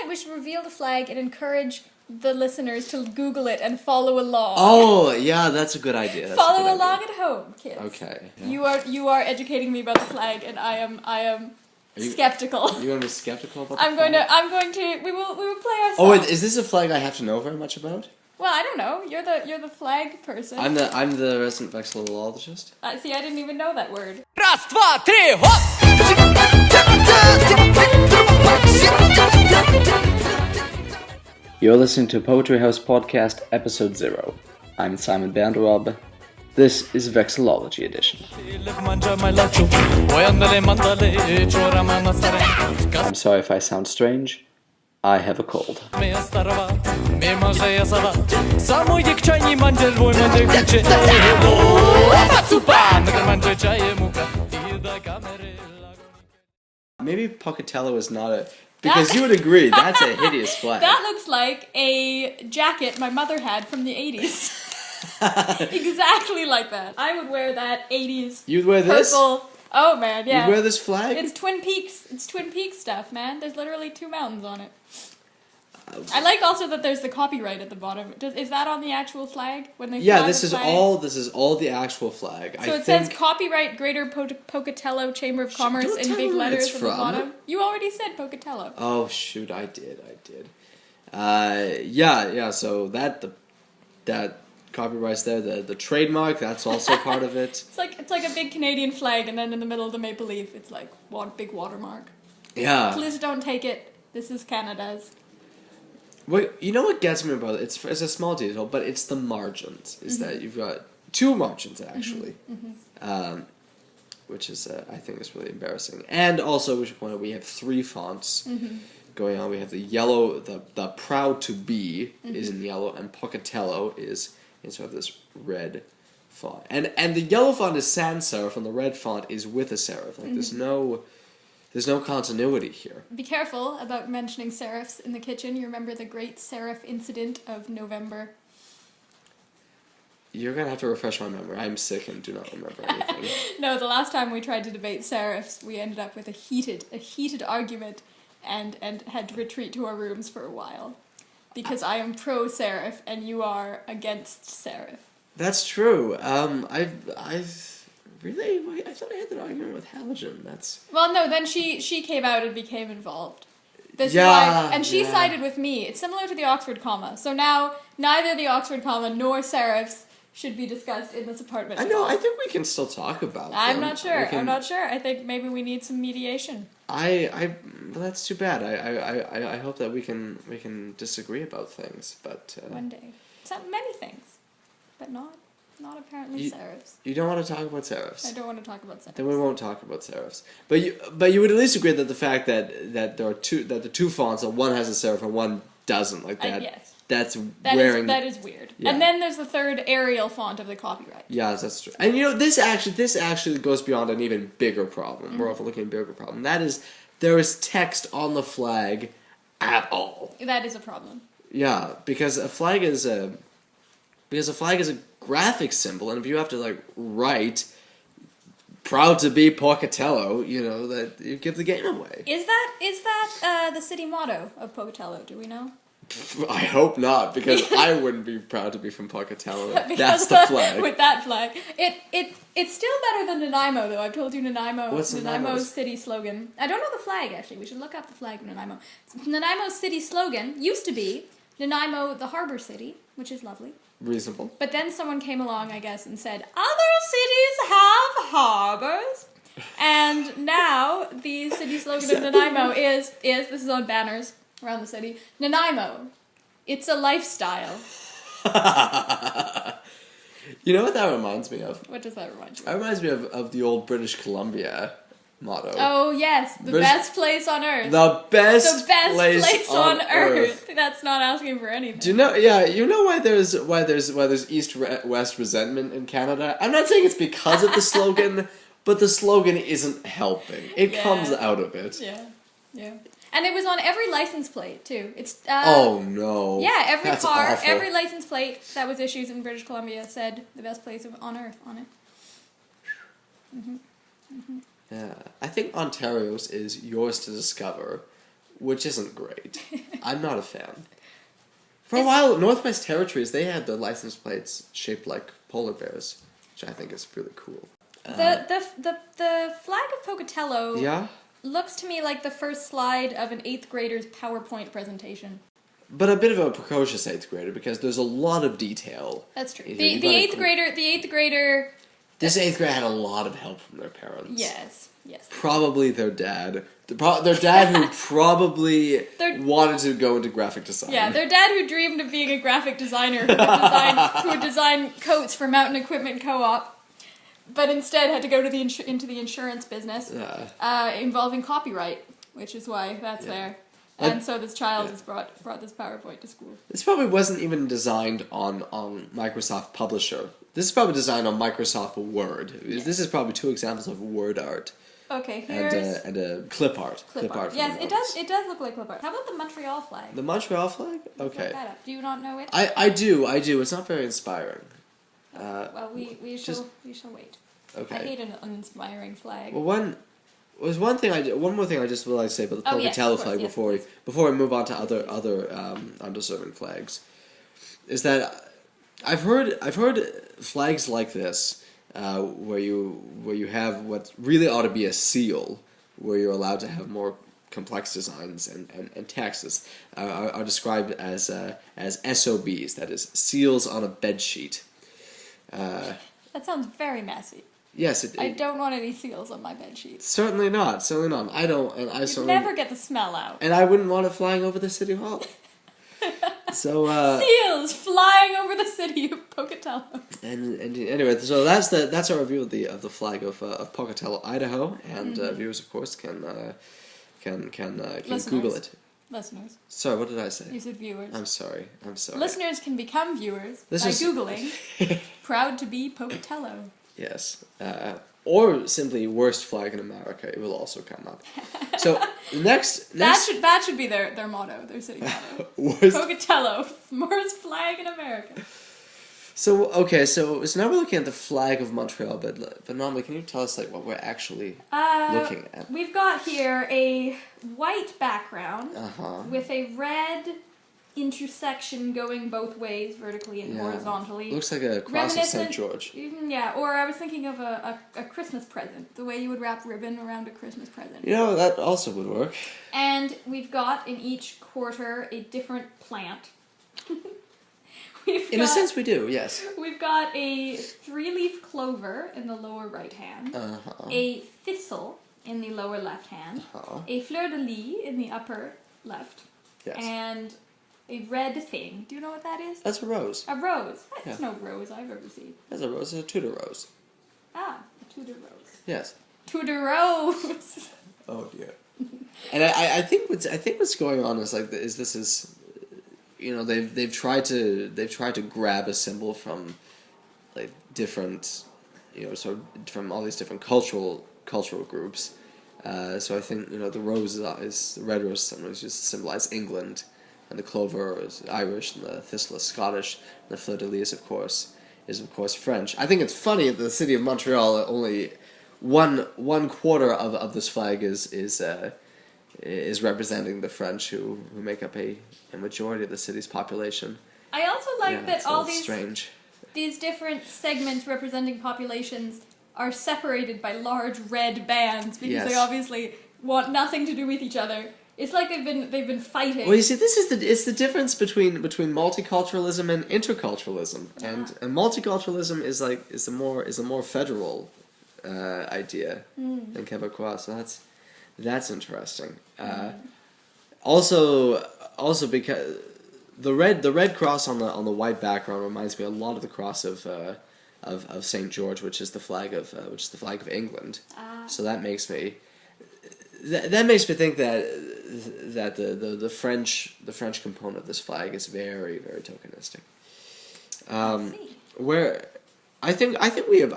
we should reveal the flag and encourage the listeners to Google it and follow along. Oh, yeah, that's a good idea. Follow along at home, kids. Okay. Yeah. You are educating me about the flag, and I am skeptical. You're gonna be skeptical about I'm going to. We will play our song. Oh, wait, is this a flag I have to know very much about? Well, I don't know. You're the flag person. I'm the resident vexillologist. See, I didn't even know that word. Раз, два, три, хоп! You're listening to Poetry House Podcast, Episode 0. I'm Simon Bandrob. This is Vexillology Edition. I'm sorry if I sound strange. I have a cold. Maybe Pocatello is not a... Because you would agree, that's a hideous flag. That looks like a jacket my mother had from the 80s. Exactly like that. I would wear that 80s You'd wear this? purple. Oh man, yeah. You'd wear this flag? It's Twin Peaks. It's Twin Peaks stuff, man. There's literally 2 mountains on it. I like also that there's the copyright at the bottom. Is that on the actual flag when they? Yeah, this is all the actual flag. So it says copyright Greater Pocatello Chamber of Commerce in big letters at the bottom. You already said Pocatello. Oh shoot, I did. Yeah. So that copyright's there. The trademark, that's also part of it. It's like a big Canadian flag, and then in the middle of the maple leaf, it's like big watermark. Yeah. Please don't take it. This is Canada's. Well, you know what gets me about it? It's a small detail, but it's the margins. Is that you've got 2 margins actually, which is I think is really embarrassing. And also, we should point out we have 3 fonts going on. We have the yellow, the proud to be is in yellow, and Pocatello is in sort of this red font. And the yellow font is sans serif, and the red font is with a serif. Like there's no continuity here. Be careful about mentioning serifs in the kitchen. You remember the great serif incident of November? You're going to have to refresh my memory. I'm sick and do not remember anything. No, the last time we tried to debate serifs, we ended up with a heated argument and had to retreat to our rooms for a while. Because I am pro-serif and you are against serif. That's true. I thought I had that argument with Halogen. Well, no, then she came out and became involved. This Yeah, is why, and she yeah. sided with me. It's similar to the Oxford comma. So now, neither the Oxford comma nor serifs should be discussed in this apartment. I know, I think we can still talk about them. I'm not sure. I'm not sure. I think maybe we need some mediation. Well, that's too bad. I hope that we can disagree about things, but... One day. Many things. But not apparently serifs. You don't want to talk about serifs. I don't want to talk about serifs. Then we won't talk about serifs. But you would at least agree that the fact that there are the 2 fonts, that one has a serif and one doesn't, like that. Yes. That is weird. Yeah. And then there's the 3rd Arial font of the copyright. Yeah, that's true. And this actually goes beyond an even bigger problem. We're overlooking a bigger problem. That is, there is text on the flag at all. That is a problem. Yeah, because a flag is a graphic symbol, and if you have to write "proud to be Pocatello," that you give the game away. Is that the city motto of Pocatello? Do we know? I hope not, because I wouldn't be proud to be from Pocatello. That's the flag. With that flag, it's still better than Nanaimo, though. I've told you Nanaimo. What's Nanaimo's city slogan? I don't know the flag actually. We should look up the flag of Nanaimo. Nanaimo's city slogan used to be Nanaimo, the harbor city, which is lovely. Reasonable. But then someone came along, I guess, and said, other cities have harbors. And now the city slogan of Nanaimo is this is on banners around the city, Nanaimo, it's a lifestyle. You know what that reminds me of? What does that remind you That reminds me of the old British Columbia motto. Oh, yes, the best place on earth. The best place on earth. That's not asking for anything. Do you know? Yeah, you know why there's East-West resentment in Canada. I'm not saying it's because of the slogan, but the slogan isn't helping. It comes out of it. Yeah. And it was on every license plate too. It's oh no. Yeah, every That's car, awful. every license plate that was issued in British Columbia said the best place on earth on it. Yeah, I think Ontario's is yours to discover, which isn't great. I'm not a fan. For a while, Northwest Territories, they had the license plates shaped like polar bears, which I think is really cool. The flag of Pocatello Yeah? looks to me like the first slide of an 8th grader's PowerPoint presentation. But a bit of a precocious 8th grader, because there's a lot of detail. That's true. You The know, 8th grader... This 8th grader had a lot of help from their parents. Yes. Probably their dad. Their dad who probably wanted to go into graphic design. Yeah, their dad who dreamed of being a graphic designer who would design coats for Mountain Equipment Co-op, but instead had to go to into the insurance business, involving copyright, which is why that's there. And so this child has brought this PowerPoint to school. This probably wasn't even designed on Microsoft Publisher. This is probably designed on Microsoft Word. Yeah. This is probably 2 examples of word art. Okay, here's... And clip art. Clip art. Yes, it does look like clip art. How about the Montreal flag? The Montreal flag? Okay. Look that up. Do you not know it? I do. It's not very inspiring. Well, we shall wait. Okay. I hate an uninspiring flag. Well, one more thing I just would like to say about the Pocatello flag before we move on to other undeserving flags, is that I've heard flags like this where you have what really ought to be a seal, where you're allowed to have more complex designs and texts are described as SOBs, that is seals on a bed sheet. That sounds very messy. Yes, I don't want any seals on my bed sheet. Certainly not. I don't, and I You'd certainly never get the smell out. And I wouldn't want it flying over the city hall. So seals flying over the city of Pocatello. And anyway, so that's our review of the flag of Pocatello, Idaho, and viewers, of course, can Google it. Listeners. Sorry, what did I say? You said viewers. I'm sorry. Listeners can become viewers by Googling "proud to be Pocatello." Yes. Or simply worst flag in America. It will also come up. So next that should be their motto, their city motto. Pocatello, worst flag in America. So now we're looking at the flag of Montreal, but normally, can you tell us what we're actually looking at? We've got here a white background with a red intersection going both ways, vertically and horizontally. Looks like a cross of St. George. Yeah, or I was thinking of a Christmas present, the way you would wrap ribbon around a Christmas present. That also would work. And we've got in each quarter a different plant. In a sense, we do, yes. We've got a 3-leaf clover in the lower right hand, a thistle in the lower left hand, a fleur de lis in the upper left, and a red thing. Do you know what that is? That's a rose. A rose. That's no rose I've ever seen. That's a rose. It's a Tudor rose. Ah, a Tudor rose. Yes. Tudor rose. Oh dear. And I think what's going on is they've tried to grab a symbol from different from all these different cultural groups. So I think the rose is the red rose sometimes just symbolize England, and the clover is Irish, and the thistle is Scottish, and the fleur de lis of course French. I think it's funny that the city of Montreal only one quarter of this flag is representing the French who make up a majority of the city's population. I also like that all these different segments representing populations are separated by large red bands because they obviously want nothing to do with each other. It's like they've been fighting. Well, you see, it's the difference between multiculturalism and interculturalism, and multiculturalism is a more federal idea than Québécois. So that's interesting. Also because the red cross on the white background reminds me a lot of the cross of St. George, which is the flag of England. So that makes me think that the French component of this flag is very, very tokenistic. Where I think we have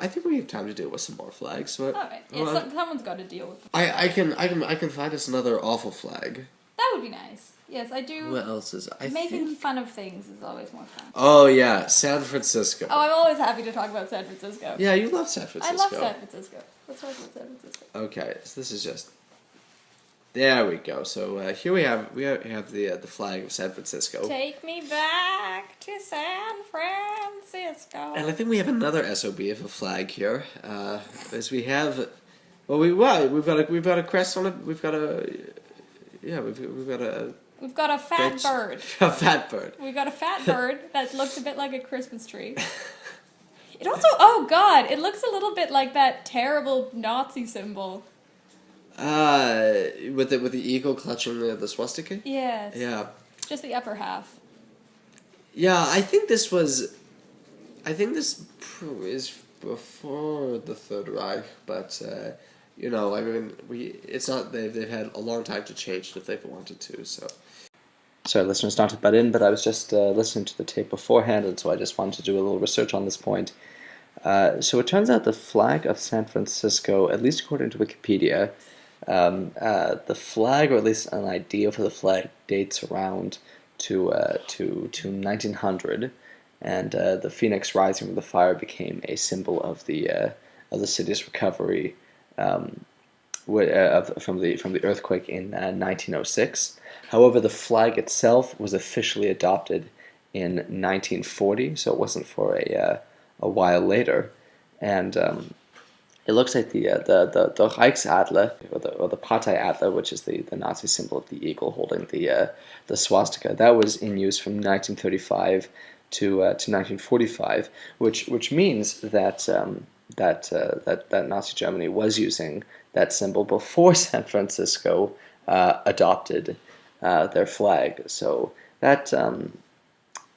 time to deal with some more flags. So all right. Yeah, someone's got to deal with them. I can find us another awful flag. That would be nice. Yes, I do. What else is making fun of things is always more fun. Oh yeah, San Francisco. Oh, I'm always happy to talk about San Francisco. Yeah, you love San Francisco. I love San Francisco. Let's talk about San Francisco. Okay, so this is just There we go. So here we have the flag of San Francisco. Take me back to San Francisco. And I think we have another SOB of a flag here, as we have. We've got a crest on it. We've got a fat bird. A fat bird. We've got a fat bird that looks a bit like a Christmas tree. It also, oh god, it looks a little bit like that terrible Nazi symbol. With the eagle clutching the swastika? Yes. Yeah. Just the upper half. Yeah, I think this is before the Third Reich, but it's not, they've had a long time to change it if they've wanted to, so. Sorry, listeners, not to butt in, but I was just listening to the tape beforehand, and so I just wanted to do a little research on this point. So it turns out the flag of San Francisco, at least according to Wikipedia, the flag, or at least an idea for the flag, dates around to 1900, and the phoenix rising from the fire became a symbol of the city's recovery from the earthquake in 1906. However, the flag itself was officially adopted in 1940, so it wasn't for a while later, and it looks like the Reichsadler, or the Parteiadler, which is the Nazi symbol of the eagle holding the swastika, that was in use from 1935 to 1945, which means that Nazi Germany was using that symbol before San Francisco adopted their flag. So that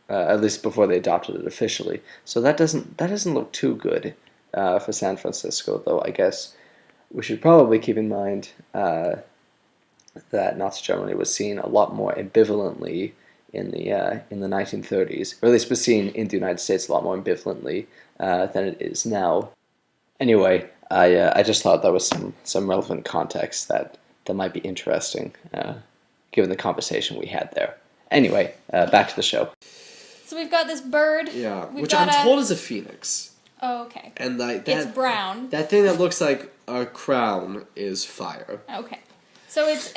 at least before they adopted it officially. So that doesn't look too good for San Francisco, though. I guess we should probably keep in mind that Nazi Germany was seen a lot more ambivalently in the 1930s, or at least was seen in the United States a lot more ambivalently than it is now. Anyway, I just thought that was some relevant context that might be interesting, given the conversation we had there. Anyway, back to the show. So we've got this bird. Yeah, which I'm told is a phoenix. Oh, okay. And it's brown. That thing that looks like a crown is fire. Okay, so it's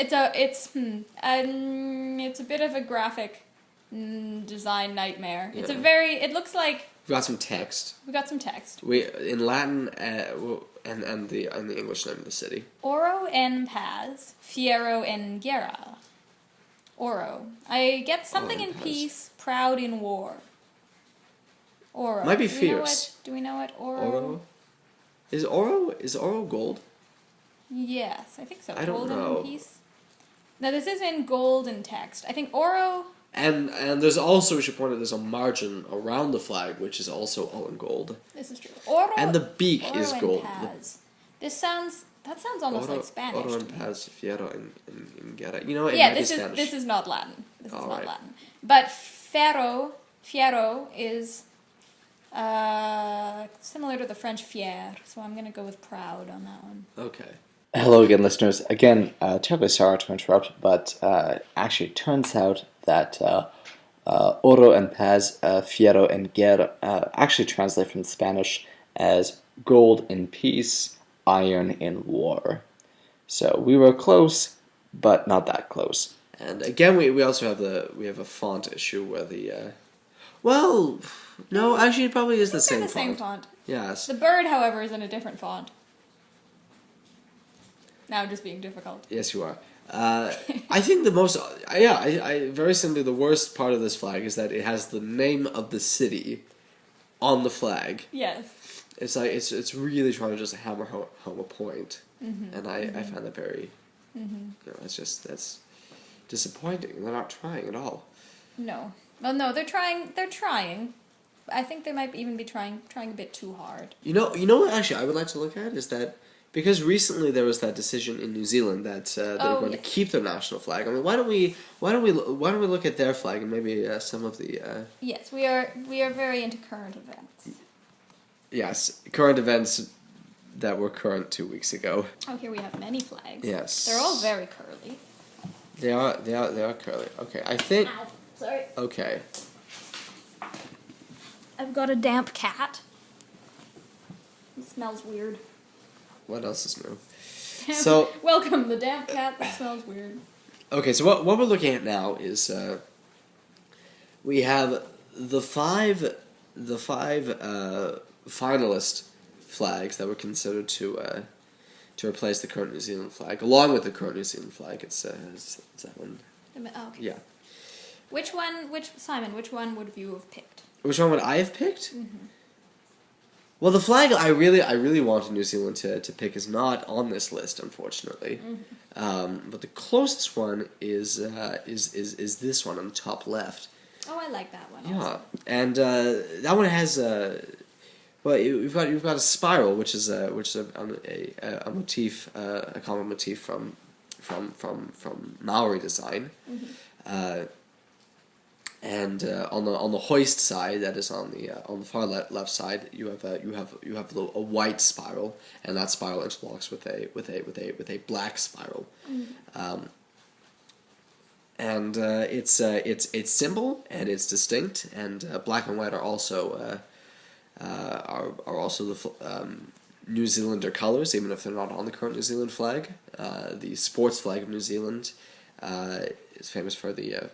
a bit of a graphic design nightmare. Yeah. It looks like. We got some text. In Latin, and the English name of the city. Oro en paz, fiero en guerra. Oro. I get something in peace, proud in war. Oro. Might be fierce. Do we know what Oro? Oro? Is Oro gold? Yes, I think so. I don't know. In peace. Now this is in gold and text. I think Oro. And there's also, we should point out, there's a margin around the flag which is also all in gold. This is true. Oro. And the beak is gold. That sounds almost like Spanish. Oro en paz, fiero en guerra. You know, this is not Latin. This is not Latin. But fiero is similar to the French fier, so I'm going to go with proud on that one. Okay. Hello again, listeners. Again, terribly sorry to interrupt, but actually it turns out that oro en paz, fiero en guerra actually translate from Spanish as gold in peace, iron in war. So we were close, but not that close. And again, we also have a font issue where no, actually it probably is the same font. Yes. The bird, however, is in a different font. Now I'm just being difficult. Yes, you are. I think very simply, the worst part of this flag is that it has the name of the city on the flag. Yes. It's like it's really trying to just hammer home a point, and I find that very, that's disappointing. They're not trying at all. No, well, no, they're trying. They're trying. I think they might even be trying a bit too hard. You know what? Actually, I would like to look at is that. Because recently there was that decision in New Zealand that they're going to keep their national flag. I mean, why don't we look at their flag and maybe some of the. Yes, we are very into current events. Yes, current events that were current 2 weeks ago. Oh, here we have many flags. Yes, they're all very curly. They are curly. Okay, I think. Ow, sorry. Okay. I've got a damp cat. It smells weird. What else is new? So welcome the damp cat that smells weird. okay, so what we're looking at now is we have the five finalist flags that were considered to replace the current New Zealand flag, along with the current New Zealand flag. It's that one. Oh, okay. Yeah. Which one would you have picked? Which one would I have picked? Well, the flag I really wanted New Zealand to pick is not on this list, unfortunately. But the closest one is this one on the top left. Oh, I like that one. Yeah, Also. and that one has well, you've got a spiral, which is a motif, a common motif from Maori design. And on the hoist side, that is on the far left side, you have a white spiral, and that spiral interlocks with a black spiral. And it's simple and it's distinct, and black and white are also the New Zealander colors, even if they're not on the current New Zealand flag. The sports flag of New Zealand is famous for the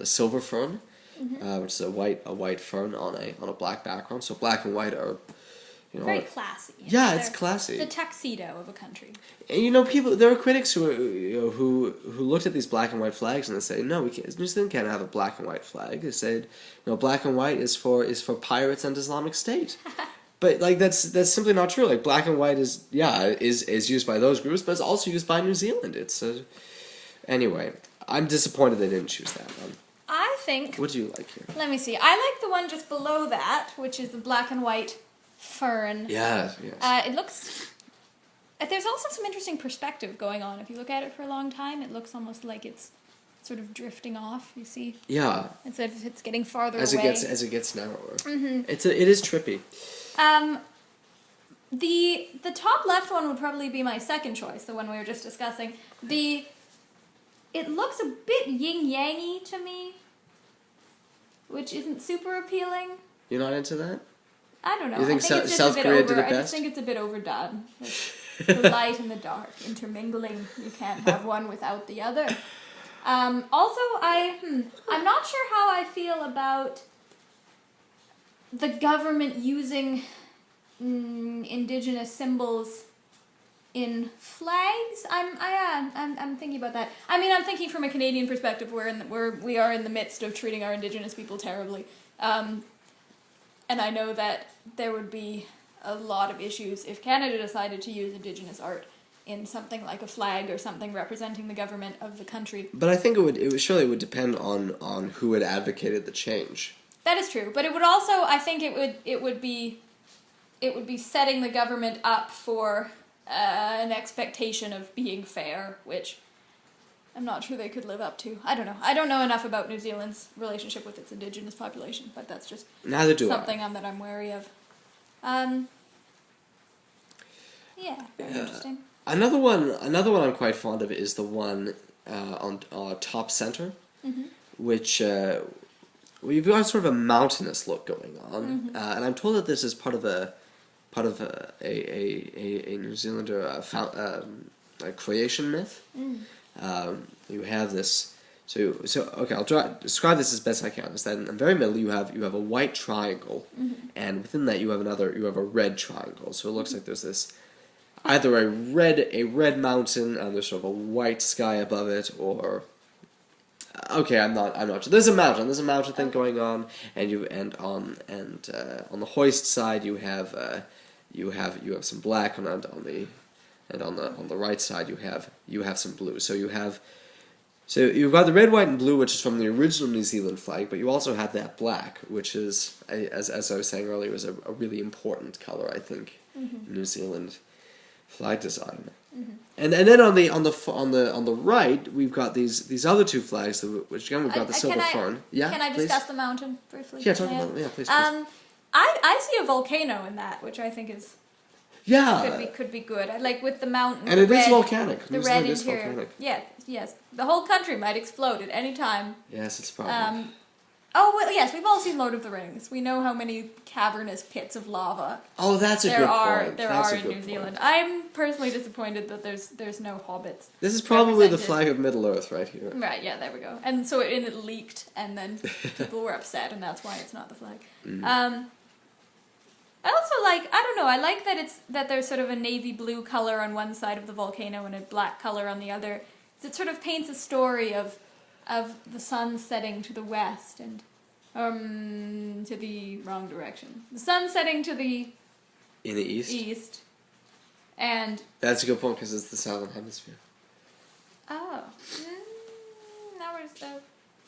silver fern, which is a white fern on a black background. So black and white are, very classy. Yeah, it's classy. It's a tuxedo of a country. And there are critics who looked at these black and white flags and they say, no, New Zealand can't have a black and white flag. They said, black and white is for pirates and Islamic State. But that's simply not true. Like, black and white is used by those groups, but it's also used by New Zealand. Anyway, I'm disappointed they didn't choose that one. I think. What do you like here? Let me see. I like the one just below that, which is the black and white fern. Yes. It looks. There's also some interesting perspective going on. If you look at it for a long time, it looks almost like it's sort of drifting off. You see? Yeah. Instead of it's getting farther as away. As it gets narrower. It is trippy. The top left one would probably be my second choice, the one we were just discussing. It looks a bit yin-yangy to me, which isn't super appealing. You're not into that? I don't know. You think I think it's just South a bit Korea over. did it I best? just think it's a bit overdone. The light and the dark intermingling. You can't have one without the other. Also, I'm not sure how I feel about the government using indigenous symbols in flags. I'm thinking about that. I mean, I'm thinking from a Canadian perspective, where we are in the midst of treating our indigenous people terribly, and I know that there would be a lot of issues if Canada decided to use indigenous art in something like a flag or something representing the government of the country. But I think it surely would depend on who had advocated the change. That is true, but it would also, I think it would be setting the government up for an expectation of being fair, which I'm not sure they could live up to. I don't know. I don't know enough about New Zealand's relationship with its indigenous population, but that's just something that I'm wary of. Yeah, very interesting. Another one I'm quite fond of is the one on top center, which we've got sort of a mountainous look going on, and I'm told that this is part of a New Zealander a creation myth. You have this. So okay, I'll describe this as best I can. Is that in the very middle you have a white triangle, and within that you have a red triangle. So it looks like there's this either a red mountain and there's sort of a white sky above it, or okay, I'm not sure. There's a mountain thing going on, and on the hoist side you have some black, and on the right side you have some blue. So you've got the red, white, and blue, which is from the original New Zealand flag, but you also have that black, which is, as I was saying earlier, is a really important color, I think, in New Zealand flag design. And then on the right, we've got these other two flags, which again we've got the silver fern. Yeah, can I discuss the mountain briefly? Yeah, talk about it. Yeah, please. I see a volcano in that, which I think is. Yeah. Could be good. I like with the mountain. And it is volcanic. The red interior. Volcanic. Yeah, yes. The whole country might explode at any time. Yes, it's a problem. Oh, well, yes, we've all seen Lord of the Rings. We know how many cavernous pits of lava Oh, that's a good point. there That's are a in good New point. Zealand. I'm personally disappointed that there's no hobbits. This is probably the represented. flag of Middle Earth right here. Right, yeah, there we go. And so it leaked, and then people were upset, and that's why it's not the flag. I also like, I don't know, I like that there's sort of a navy blue color on one side of the volcano and a black color on the other. It sort of paints a story of the sun setting to the west and to the wrong direction. The sun setting to the In the east? east, and That's a good point because it's the southern hemisphere. now where's the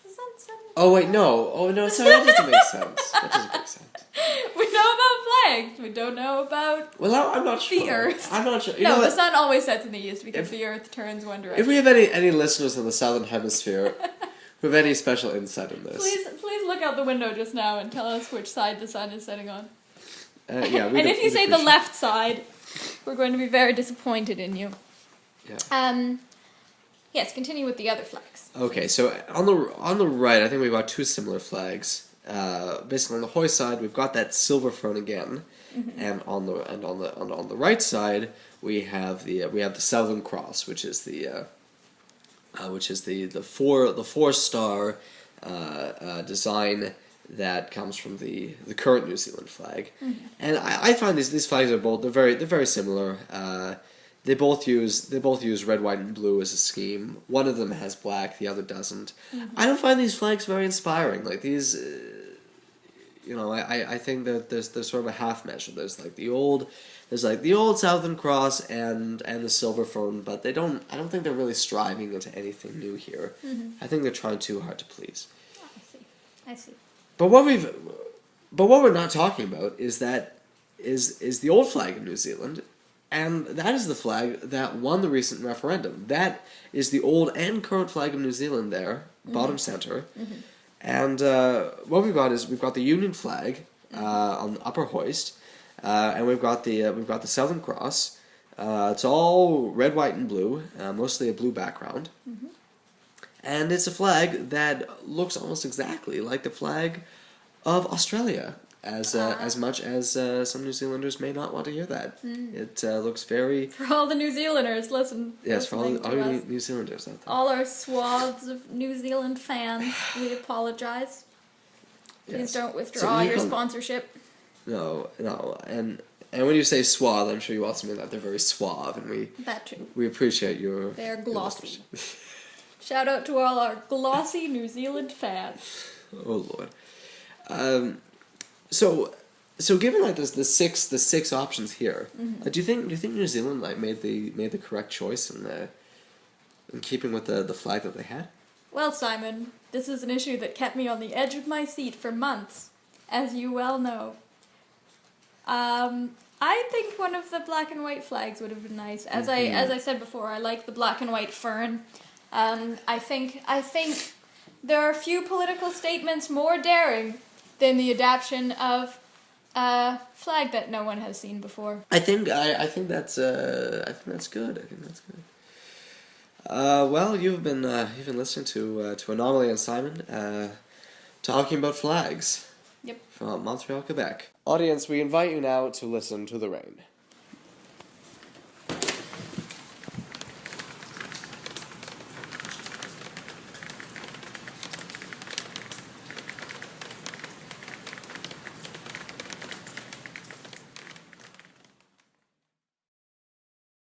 sun setting? Oh, wait, no. Oh, no, sorry, that doesn't make sense. That doesn't make sense. We know about flags. We don't know about Well, I'm not sure. the Earth. I'm not sure. You no, know the what? sun always sets in the east because the Earth turns one direction. If we have any listeners in the southern hemisphere who have any special insight on this, Please look out the window just now and tell us which side the sun is setting on. yeah, And if you say the left side, we're going to be very disappointed in you. Yeah. Yes, continue with the other flags. Okay, so on the right, I think we've got two similar flags. Basically, on the hoist side, we've got that silver fern again, and on the right side, we have the Southern Cross, which is the four star design that comes from the current New Zealand flag, and I find these flags are both they're very similar. They both use red, white, and blue as a scheme. One of them has black, the other doesn't. I don't find these flags very inspiring. Like these, I think that there's sort of a half measure. There's the old Southern Cross and the silver fern, but I don't think they're really striving into anything new here. I think they're trying too hard to please. Oh, I see. But what we're not talking about is the old flag of New Zealand. And that is the flag that won the recent referendum. That is the old and current flag of New Zealand there, bottom center. And what we've got the Union flag on the upper hoist, and we've got the Southern Cross. It's all red, white, and blue, mostly a blue background. And it's a flag that looks almost exactly like the flag of Australia. As much as some New Zealanders may not want to hear that. It looks very... For all the New Zealanders, listen. Yes, for all us. New Zealanders out there. All our swaths of New Zealand fans, we apologize. Please don't withdraw your sponsorship. No, and when you say suave, I'm sure you also mean that they're very suave, and That too. we appreciate your... They're glossy. Shout out to all our glossy New Zealand fans. Oh Lord. So given the six options here, do you think New Zealand made the correct choice in keeping with the flag that they had? Well, Simon, this is an issue that kept me on the edge of my seat for months, as you well know. I think one of the black and white flags would have been nice. As I said before, I like the black and white fern. I think there are few political statements more daring than the adoption of a flag that no one has seen before. I think that's good. I think that's good. Well, you've been listening to Anomaly and Simon talking about flags. Yep. From Montreal, Quebec. Audience, we invite you now to listen to the rain.